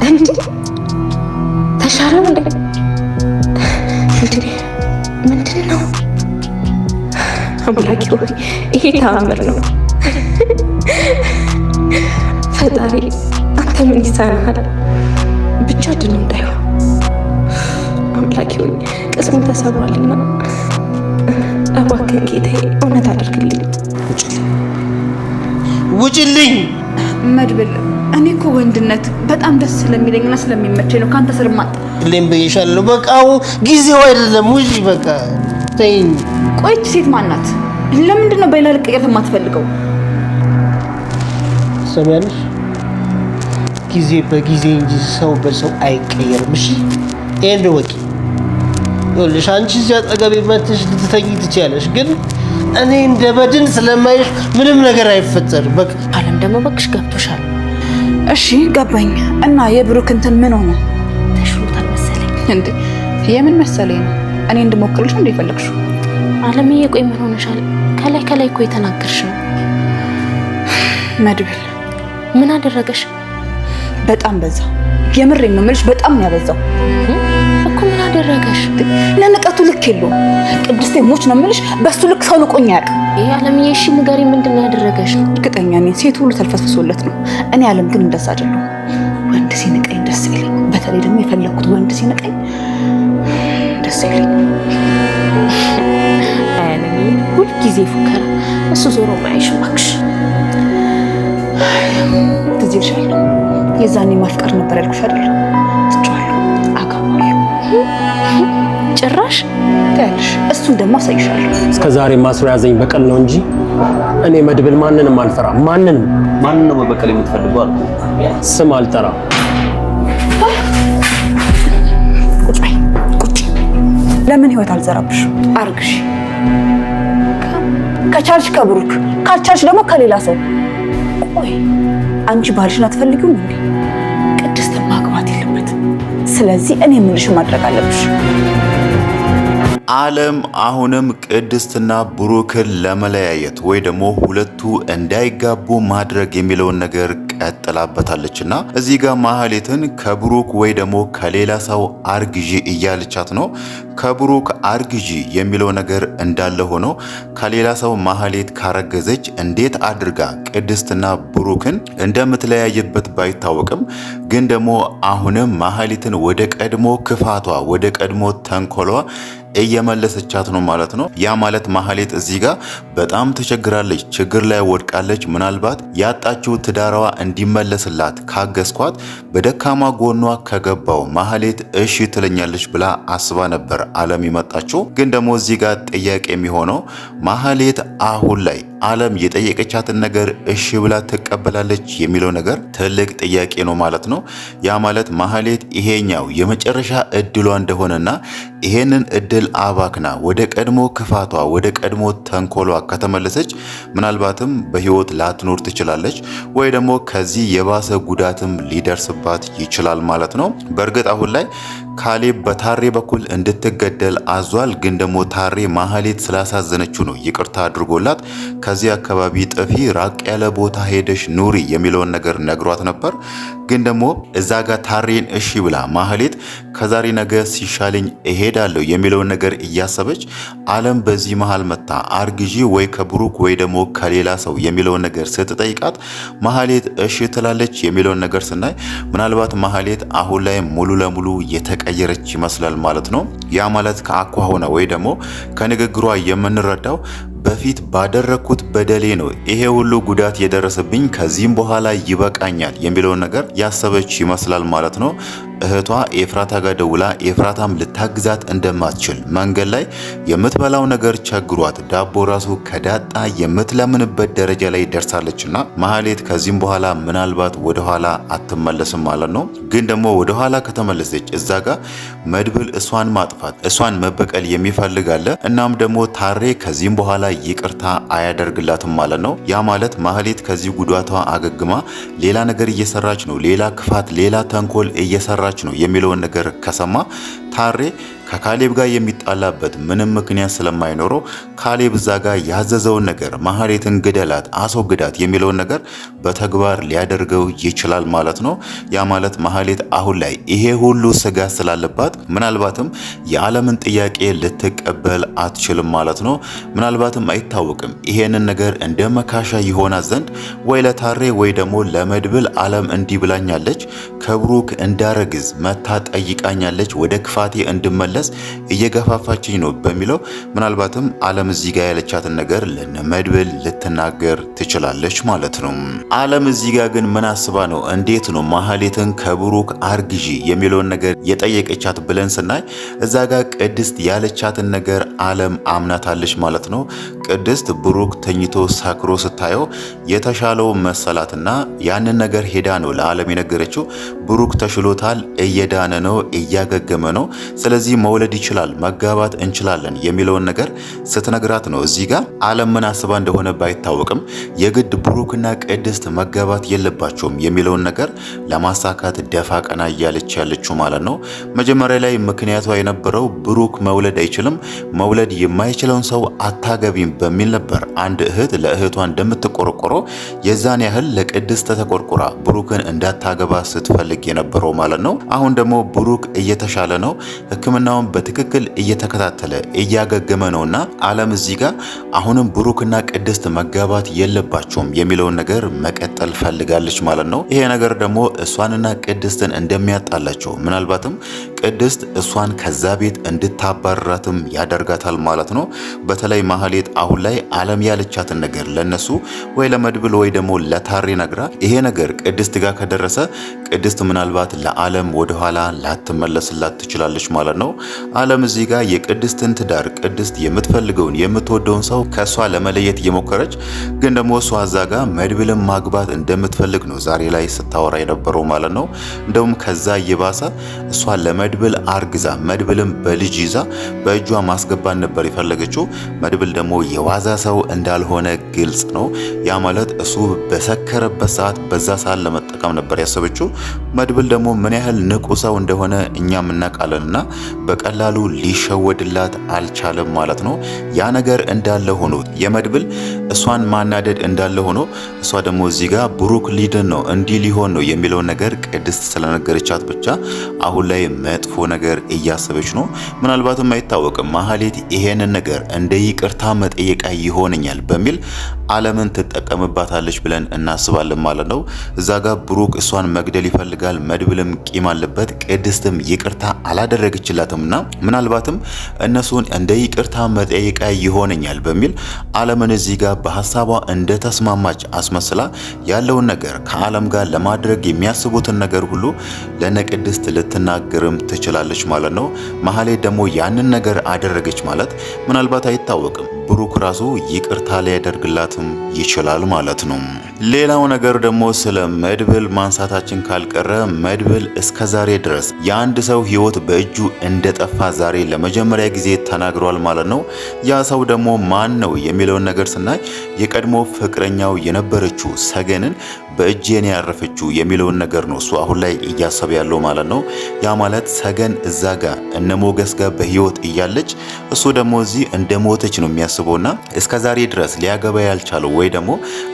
እንዴ ተሻለው እንዴ? ምንድን ነው? አምላኬ ሆይ ይሄ ተአምር ነው። ፈጣሪ አንተ ምን ይሳናሃል? ብቻ ድኑ እንዳይሆን አምላኬ ሆይ ቅስሙ ተሰብሯልና እባክህ ጌታዬ እውነት አድርግልኝ። ውጭልኝ መድብል፣ እኔ እኮ ወንድነት በጣም ደስ ስለሚለኝና ስለሚመቸኝ ነው ካንተ ስር ማጣ ልም በይሻለሁ። በቃው ጊዜው አይደለም። ውጪ በቃ ተይኝ። ቆይ ሴት ማናት? ለምንድን ነው በሌላ ልቀየር የማትፈልገው? ሰሚያለሽ? ጊዜ በጊዜ እንጂ ሰው በሰው አይቀየርም። እሺ ኤንድ ወቂ ይኸውልሽ፣ አንቺ እዚያ አጠገቤ መተሽ ልትተኝ ትችያለሽ፣ ግን እኔ እንደ በድን ስለማይሽ ምንም ነገር አይፈጠርም። በቃ አለም ደግሞ በቅሽ ገብቶሻል። እሺ ገባኝ። እና የብሩክ እንትን ምን ሆነ? ተሽሎታል መሰለኝ። እንዴ የምን መሰለኝ ነው? እኔ እንድሞክርልሽ እንደ ይፈልግሽው? አለምዬ ቆይ ምን ሆነሻል? ከላይ እኮ የተናገርሽ ነው። መድብል ምን አደረገሽ? በጣም በዛ። የምሬን ነው የምልሽ፣ በጣም ነው ያበዛው እኮ። ምን አደረገሽ? ለንቀቱ ልክ የለውም። ቅድስቴ ሞች ነው የምልሽ፣ በሱ ልክ ሰው ንቆኝ አያውቅም። ይሄ አለምዬ እሺ ንገሪ፣ ምንድን ነው ያደረገሽ? እርግጠኛ ነኝ ሴት ሁሉ ተልፈስፍሶለት ነው። እኔ አለም ግን እንደዛ አይደለም። ወንድ ሲንቀኝ ደስ ይለኝ፣ በተለይ ደግሞ የፈለኩት ወንድ ሲንቀኝ ደስ ይለኝ። አለምዬ ሁልጊዜ ፉከራ፣ እሱ ዞሮ ማይሽ እባክሽ። ትዝ ይልሻል የዛኔ ማፍቀር ነበር ያልኩሽ አይደል? ትጫዋለሁ፣ አጋባለሁ። ጭራሽ ታያለሽ። እሱን ደግሞ አሳይሻለሁ። እስከ ዛሬ ማስሮ ያዘኝ በቀል ነው እንጂ እኔ መድብል ማንንም አልፈራም። ማንንም ነው በቀል የምትፈልገው? አልኩ ስም አልጠራም። ቁጭ በይ ቁጭ። ለምን ህይወት አልዘራብሽ? አርግሽ። ከቻልሽ ከብሩክ፣ ካልቻልሽ ደግሞ ከሌላ ሰው። ቆይ አንቺ ባልሽን አትፈልጊውም እንዴ? ቅድስት ማግባት የለበትም። ስለዚህ እኔ የምልሽ ማድረግ አለብሽ። አለም አሁንም ቅድስትና ብሩክን ለመለያየት ወይ ደግሞ ሁለቱ እንዳይጋቡ ማድረግ የሚለውን ነገር ቀጥላበታለችና እዚህ ጋር ማህሌትን ከብሩክ ወይ ደግሞ ከሌላ ሰው አርግዢ እያለቻት ነው። ከብሩክ አርግዢ የሚለው ነገር እንዳለ ሆኖ ከሌላ ሰው ማህሌት ካረገዘች እንዴት አድርጋ ቅድስትና ብሩክን እንደምትለያየበት ባይታወቅም ግን ደግሞ አሁንም ማህሌትን ወደ ቀድሞ ክፋቷ ወደ ቀድሞ ተንኮሏ እየመለሰቻት ነው ማለት ነው። ያ ማለት ማህሌት እዚህ ጋር በጣም ተቸግራለች፣ ችግር ላይ ወድቃለች። ምናልባት ያጣችው ትዳሯ እንዲመለስላት ካገዝኳት በደካማ ጎኗ ከገባው ማህሌት እሺ ትለኛለች ብላ አስባ ነበር አለም የመጣችው። ግን ደግሞ እዚህ ጋር ጥያቄ የሚሆነው ማህሌት አሁን ላይ አለም የጠየቀቻትን ነገር እሺ ብላ ትቀበላለች የሚለው ነገር ትልቅ ጥያቄ ነው ማለት ነው። ያ ማለት ማህሌት ይሄኛው የመጨረሻ እድሏ እንደሆነና ይሄንን እድል አባክና ወደ ቀድሞ ክፋቷ ወደ ቀድሞ ተንኮሏ ከተመለሰች ምናልባትም በህይወት ላትኖር ትችላለች፣ ወይ ደግሞ ከዚህ የባሰ ጉዳትም ሊደርስባት ይችላል ማለት ነው። በእርግጥ አሁን ላይ ካሌብ በታሬ በኩል እንድትገደል አዟል። ግን ደግሞ ታሬ ማህሌት ስላሳዘነችው ነው ይቅርታ አድርጎላት ከዚህ አካባቢ ጥፊ፣ ራቅ ያለ ቦታ ሄደሽ ኑሪ የሚለውን ነገር ነግሯት ነበር። ግን ደግሞ እዛ ጋር ታሬን እሺ ብላ ማህሌት ከዛሬ ነገ ሲሻለኝ እሄዳለሁ የሚለውን ነገር እያሰበች አለም በዚህ መሃል መታ አርግዢ ወይ ከብሩክ ወይ ደግሞ ከሌላ ሰው የሚለውን ነገር ስትጠይቃት ማህሌት እሺ ትላለች የሚለውን ነገር ስናይ ምናልባት ማህሌት አሁን ላይ ሙሉ ለሙሉ የተቀየረች ይመስላል ማለት ነው። ያ ማለት ከአኳኋኗ ወይ ደግሞ ከንግግሯ የምንረዳው በፊት ባደረኩት በደሌ ነው ይሄ ሁሉ ጉዳት የደረሰብኝ፣ ከዚህም በኋላ ይበቃኛል የሚለውን ነገር ያሰበች ይመስላል ማለት ነው። እህቷ ኤፍራታ ጋር ደውላ ኤፍራታም ልታግዛት እንደማትችል መንገድ ላይ የምትበላው ነገር ቸግሯት ዳቦ ራሱ ከዳጣ የምትለምንበት ደረጃ ላይ ደርሳለችና ማህሌት ከዚህም በኋላ ምናልባት ወደኋላ አትመለስም ማለት ነው። ግን ደግሞ ወደኋላ ከተመለሰች እዛ ጋር መድብል እሷን ማጥፋት እሷን መበቀል የሚፈልግ አለ። እናም ደግሞ ታሬ ከዚህም በኋላ ይቅርታ አያደርግላትም ማለት ነው። ያ ማለት ማህሌት ከዚህ ጉዳቷ አገግማ ሌላ ነገር እየሰራች ነው፣ ሌላ ክፋት ሌላ ተንኮል እየሰራች ነው የሚለውን ነገር ከሰማ ታሬ ከካሌብ ጋር የሚጣላበት ምንም ምክንያት ስለማይኖረው ካሌብ እዛ ጋር ያዘዘውን ነገር ማህሌትን ግደላት፣ አስወግዳት የሚለውን ነገር በተግባር ሊያደርገው ይችላል ማለት ነው። ያ ማለት ማህሌት አሁን ላይ ይሄ ሁሉ ስጋት ስላለባት ምናልባትም የዓለምን ጥያቄ ልትቀበል አትችልም ማለት ነው። ምናልባትም አይታወቅም ይሄንን ነገር እንደ መካሻ ይሆናት ዘንድ ወይ ለታሬ ወይ ደግሞ ለመድብል ዓለም እንዲህ ብላኛለች፣ ከብሩክ እንዳረግዝ መታ ጠይቃኛለች፣ ወደ ክፋቴ እንድመለስ እየገፋፋችኝ ነው በሚለው ምናልባትም ዓለም እዚህ ጋር ያለቻትን ነገር ለመድብል ልትናገር ትችላለች ማለት ነው። ዓለም እዚህ ጋር ግን ምን አስባ ነው እንዴት ነው ማህሌትን ከብሩክ አርግዢ የሚለውን ነገር የጠየቀቻት ብለን ስናይ እዛ ጋር ቅድስት ያለቻትን ነገር ዓለም አምናታለች ማለት ነው። ቅድስት ብሩክ ተኝቶ ሰክሮ ስታየው የተሻለው መሰላትና ያንን ነገር ሄዳ ነው ለዓለም የነገረችው። ብሩክ ተሽሎታል፣ እየዳነ ነው፣ እያገገመ ነው፣ ስለዚህ መውለድ ይችላል፣ መጋባት እንችላለን የሚለውን ነገር ስትነግራት ነው እዚህ ጋር ዓለም ምን አስባ እንደሆነ ባይታወቅም የግድ ብሩክና ቅድስት መጋባት የለባቸውም የሚለውን ነገር ለማሳካት ደፋ ቀና እያለች ያለችው ማለት ነው። መጀመሪያ ላይ ምክንያቷ የነበረው ብሩክ መውለድ አይችልም፣ መውለድ የማይችለውን ሰው አታገቢም በሚል ነበር። አንድ እህት ለእህቷ እንደምትቆረቆረው የዛን ያህል ለቅድስት ተቆርቆራ ብሩክን እንዳታገባ ስትፈልግ የነበረው ማለት ነው። አሁን ደግሞ ብሩክ እየተሻለ ነው፣ ሕክምናውን በትክክል እየተከታተለ እያገገመ ነውና ዓለም እዚህ ጋር አሁንም ብሩክና ቅድስት መጋባት የለባቸውም የሚለውን ነገር መቀጠል ፈልጋለች ማለት ነው። ይሄ ነገር ደግሞ እሷንና ቅድስትን እንደሚያጣላቸው ምናልባትም ቅድስት እሷን ከዛ ቤት እንድታባረራትም ያደርጋታል ማለት ነው። በተለይ ማህሌት አሁን ላይ ዓለም ያለቻትን ነገር ለነሱ ወይ ለመድብል ወይ ደግሞ ለታሬ ነግራ ይሄ ነገር ቅድስት ጋር ከደረሰ ቅድስት ምናልባት ለዓለም ወደኋላ ላትመለስላት ትችላለች ማለት ነው። ዓለም እዚህ ጋር የቅድስትን ትዳር ቅድስት የምትፈልገውን የምትወደውን ሰው ከሷ ለመለየት እየሞከረች ግን ደግሞ እሷ እዛ ጋር መድብልን ማግባት እንደምትፈልግ ነው ዛሬ ላይ ስታወራ የነበረው ማለት ነው። እንደውም ከዛ እየባሰ እሷ ለመድብል አርግዛ መድብልን በልጅ ይዛ በእጇ ማስገባት ነበር የፈለገችው። መድብል ደግሞ የዋዛ ሰው እንዳልሆነ ግልጽ ነው። ያ ማለት እሱ በሰከረበት ሰዓት በዛ ሰዓት ለመጠቀም ነበር ያሰበችው። መድብል ደግሞ ምን ያህል ንቁ ሰው እንደሆነ እኛም እናውቃለንና በቀላሉ ሊሸወድላት አልቻለም ማለት ነው። ያ ነገር እንዳለ ሆኖ የመድብል እሷን ማናደድ እንዳለ ሆኖ እሷ ደግሞ እዚህ ጋር ብሩክ ሊድን ነው እንዲህ ሊሆን ነው የሚለውን ነገር ቅድስት ስለነገረቻት ብቻ አሁን ላይ መጥፎ ነገር እያሰበች ነው። ምናልባትም አይታወቅም ማህሌት ይሄንን ነገር እንደ ይቅርታ መጠየቃ ይሆነኛል በሚል ዓለምን ትጠቀምባታለች ብለን እናስባለን ማለት ነው። እዛ ጋር ብሩክ እሷን መግደል ይፈልጋል፣ መድብልም ቂም አለበት፣ ቅድስትም ይቅርታ አላደረገችላትምና ምናልባትም እነሱን እንደ ይቅርታ መጠየቃ ይሆነኛል በሚል ዓለምን እዚህ ጋር በሐሳቧ እንደተስማማች አስመስላ ያለውን ነገር ከዓለም ጋር ለማድረግ የሚያስቡትን ነገር ሁሉ ለነቅድስት ልትናገርም ትችላለች ማለት ነው። ማህሌት ደግሞ ያንን ነገር አደረገች ማለት ምናልባት አይታወቅም ብሩክ ራሱ ይቅርታ ሊያደርግላትም ይችላል ማለት ነው። ሌላው ነገር ደግሞ ስለ መድብል ማንሳታችን ካልቀረ መድብል እስከዛሬ ድረስ የአንድ ሰው ሕይወት በእጁ እንደጠፋ ዛሬ ለመጀመሪያ ጊዜ ተናግሯል ማለት ነው። ያ ሰው ደግሞ ማን ነው የሚለውን ነገር ስናይ የቀድሞ ፍቅረኛው የነበረችው ሰገንን በእጄን ያረፈችው የሚለውን ነገር ነው እሱ አሁን ላይ እያሰበ ያለው ማለት ነው። ያ ማለት ሰገን እዛ ጋር እነ ሞገስ ጋር በሕይወት እያለች እሱ ደግሞ እዚህ እንደሞተች ነው የሚያስበውና እስከዛሬ ድረስ ሊያገባ ያልቻለው ወይ ደግሞ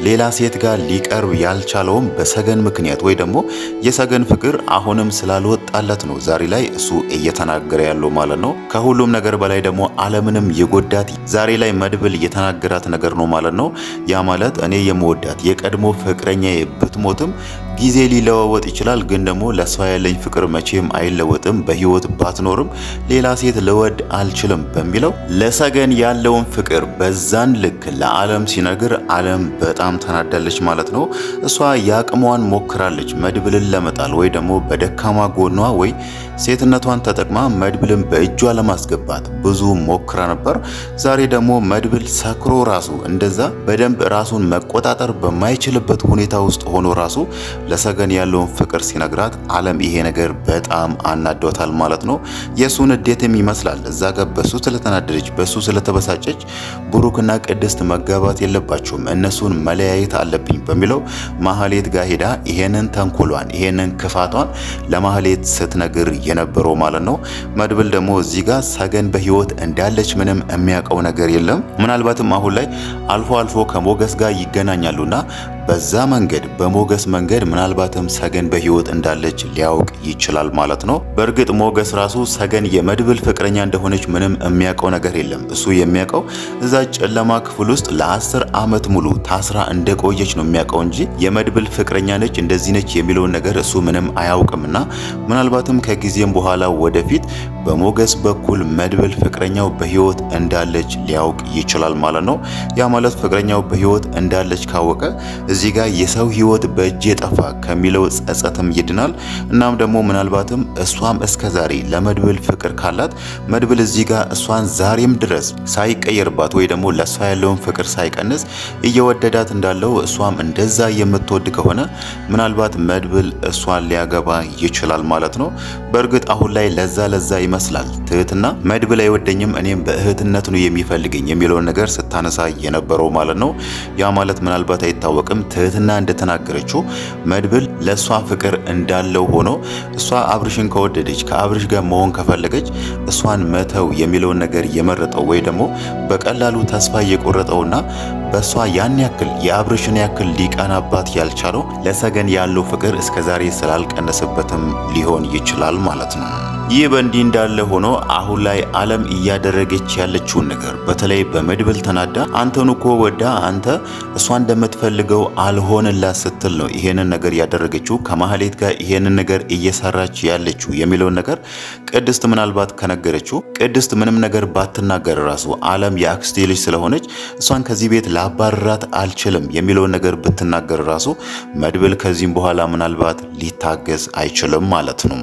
ሌላ ሴት ጋር ሊቀርብ ያልቻለውም በሰገን ምክንያት ወይ ደግሞ የሰገን ፍቅር አሁንም ስላልወጣለት ነው ዛሬ ላይ እሱ እየተናገረ ያለው ማለት ነው። ከሁሉም ነገር በላይ ደግሞ ዓለምንም የጎዳት ዛሬ ላይ መድብል እየተናገራት ነገር ነው ማለት ነው። ያ ማለት እኔ የምወዳት የቀድሞ ፍቅረኛ ብትሞትም ጊዜ ሊለዋወጥ ይችላል፣ ግን ደግሞ ለሷ ያለኝ ፍቅር መቼም አይለወጥም፣ በህይወት ባትኖርም ሌላ ሴት ልወድ አልችልም በሚለው ለሰገን ያለውን ፍቅር በዛን ልክ ለዓለም ሲነግር ዓለም በጣም ተናዳለች ማለት ነው። እሷ ያቅሟን ሞክራለች መድብልን ለመጣል ወይ ደግሞ በደካማ ጎኗ ወይ ሴትነቷን ተጠቅማ መድብልን በእጇ ለማስገባት ብዙ ሞክራ ነበር። ዛሬ ደግሞ መድብል ሰክሮ ራሱ እንደዛ በደንብ ራሱን መቆጣጠር በማይችልበት ሁኔታ ውስጥ ሆኖ ራሱ ለሰገን ያለውን ፍቅር ሲነግራት አለም ይሄ ነገር በጣም አናዷታል ማለት ነው። የሱን ንዴትም ይመስላል እዛ ጋር በሱ ስለተናደደች በሱ ስለተበሳጨች ብሩክና ቅድስት መጋባት የለባቸውም እነሱን መለያየት አለብኝ በሚለው ማህሌት ጋር ሄዳ ይሄንን ተንኮሏን ይሄንን ክፋቷን ለማህሌት ስትነግር የነበረው ማለት ነው። መድብል ደግሞ እዚህ ጋር ሰገን በህይወት እንዳለች ምንም የሚያውቀው ነገር የለም። ምናልባትም አሁን ላይ አልፎ አልፎ ከሞገስ ጋር ይገናኛሉና በዛ መንገድ በሞገስ መንገድ ምናልባትም ሰገን በህይወት እንዳለች ሊያውቅ ይችላል ማለት ነው። በእርግጥ ሞገስ ራሱ ሰገን የመድብል ፍቅረኛ እንደሆነች ምንም የሚያውቀው ነገር የለም። እሱ የሚያውቀው እዛ ጨለማ ክፍል ውስጥ ለ10 ዓመት ሙሉ ታስራ እንደቆየች ነው የሚያውቀው እንጂ የመድብል ፍቅረኛ ነች እንደዚህ ነች የሚለውን ነገር እሱ ምንም አያውቅምና ምናልባትም ከጊዜም በኋላ ወደፊት በሞገስ በኩል መድብል ፍቅረኛው በህይወት እንዳለች ሊያውቅ ይችላል ማለት ነው። ያ ማለት ፍቅረኛው በህይወት እንዳለች ካወቀ እዚህ ጋር የሰው ህይወት በእጅ የጠፋ ከሚለው ጸጸትም ይድናል። እናም ደግሞ ምናልባትም እሷም እስከዛሬ ለመድብል ፍቅር ካላት መድብል እዚህ ጋር እሷን ዛሬም ድረስ ሳይቀየርባት ወይ ደግሞ ለሷ ያለውን ፍቅር ሳይቀንስ እየወደዳት እንዳለው እሷም እንደዛ የምትወድ ከሆነ ምናልባት መድብል እሷን ሊያገባ ይችላል ማለት ነው። በእርግጥ አሁን ላይ ለዛ ይመስላል ትህትና መድብል አይወደኝም እኔም በእህትነት ነው የሚፈልገኝ የሚለውን ነገር ስታነሳ የነበረው ማለት ነው። ያ ማለት ምናልባት አይታወቅም ትህትና እንደተናገረችው መድብል ለሷ ፍቅር እንዳለው ሆኖ እሷ አብርሽን ከወደደች ከአብርሽ ጋር መሆን ከፈለገች እሷን መተው የሚለውን ነገር የመረጠው ወይ ደግሞ በቀላሉ ተስፋ የቆረጠውና በሷ ያን ያክል የአብርሽን ያክል ሊቀናባት ያልቻለው ለሰገን ያለው ፍቅር እስከዛሬ ስላልቀነሰበትም ሊሆን ይችላል ማለት ነው። ይህ በእንዲህ እንዳለ ሆኖ አሁን ላይ አለም እያደረገች ያለችውን ነገር በተለይ በመድብል ተናዳ አንተን እኮ ወዳ አንተ እሷ እንደምትፈልገው አልሆንላት ስትል ነው ይሄንን ነገር ያደረገችው ከማህሌት ጋር ይሄንን ነገር እየሰራች ያለችው የሚለውን ነገር ቅድስት ምናልባት ከነገረችው ቅድስት ምንም ነገር ባትናገር ራሱ አለም የአክስቴ ልጅ ስለሆነች እሷን ከዚህ ቤት ላባረራት አልችልም የሚለውን ነገር ብትናገር ራሱ መድብል ከዚህም በኋላ ምናልባት ሊታገዝ አይችልም ማለት ነው።